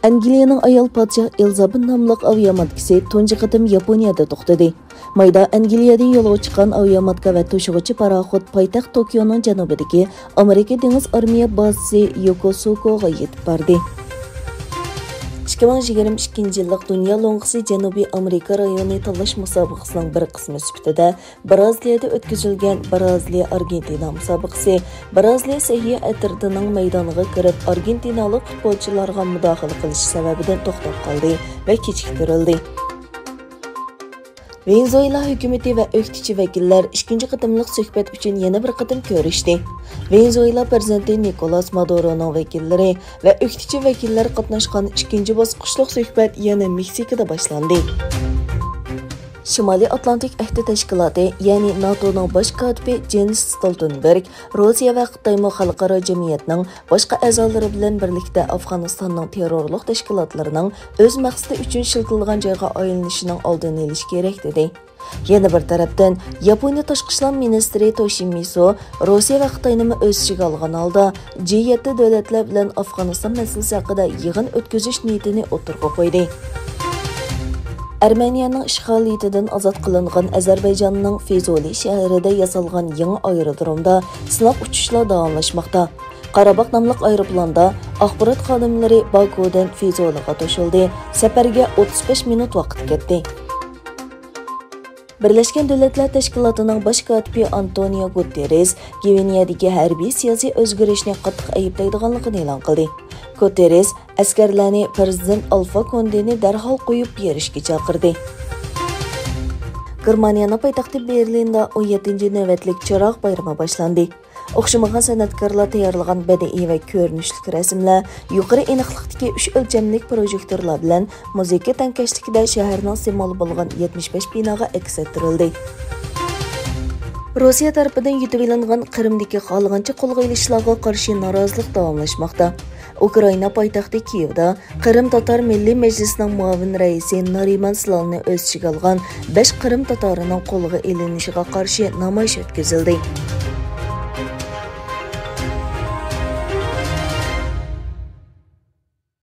Angliyaning ayol podshoh Elizabet nomli aviamatkasi tunji qatim Yaponiyada to'xtadi. Mayda Angliyadan yo'lga chiqqan aviamatka va to'shig'uvchi paraxod poytaxt Tokioning janubidagi Amerika dengiz armiya bazasi Yokosukaga yetib bordi. 2022 yillik Dünya Longxi Janubiy Amerika rayoni tanlash musobaqasining bir qismi sifatida Braziliyada o'tkazilgan Braziliya-Argentina musobaqasi Braziliya Sehiya atirdining maydoniga kirib argentinalik futbolchilarga mudohala qilish sababidan to'xtab qoldi va kechiktirildi. Venezuela hukumati va o'qituvchi vakillar ikkinchi qatimliq suhbat uchun yana bir qatim ko'rishdi. Venezuela prezidenti Nicolas Maduroning vakillari va o'qituvchi vakillar qatnashgan ikkinchi bosqichliq suhbat yana Meksikada boshlandi. Shimoliy Atlantik ahdi tashkiloti, ya'ni NATOning bosh kotibi Jens Stoltenberg, Rossiya va Xitoy xalqaro jamiyatining boshqa a'zolari bilan birlikda Afg'onistonning terrorlik tashkilotlarining o'z maqsadi uchun shiltilgan joyga aylanishining oldini olish kerak dedi. Yana bir tarafdan Yaponiya tashqi ishlar ministri Toshimitsu Rossiya va Xitoyni o'z ichiga olgan holda G7 davlatlar bilan Afg'oniston masalasi haqida yig'in o'tkazish niyatini o'tirg'a qo'ydi. Armeniyaning ishg'oliyatidan ozod qilingan Ozarbayjonning Fezoli shahrida yasalgan yangi aerodromda sinov uchishlar davomlashmoqda. Qarabaq nomli aeroplanda axborot xodimlari Bakudan Fezoliga to'shildi. Safarga 35 minut vaqt ketdi. Birlashgan Davlatlar Tashkilotining bosh kotibi Antonio Guterres Gvineyadagi harbiy siyosiy o'zgarishni qattiq ayblaydiganligini e'lon qildi. Guterres askarlarni prezident Alfa Kondeni darhol qo'yib berishga chaqirdi. Germaniyaning poytaxti Berlinda 17-chi navbatlik chiroq bayrami boshlandi. O'xshamagan san'atkorlar tayyorlagan badiiy va ko'rinishli rasmlar yuqori aniqlikdagi 3 o'lchamlik projektorlar bilan muzika tankashligida shaharning simvoli bo'lgan 75 binoga aks ettirildi. Rossiya tarafidan yutib olingan Qrimdagi xohlagancha qo'lga ilishlarga qarshi norozilik davomlashmoqda. Ukraina poytaxti Kiyevda Qrim Tatar Milliy Majlisining muavin raisi Nariman Slalni o'z ichiga olgan 5 Qrim tatorining qo'lga ilinishiga qarshi namoyish o'tkazildi.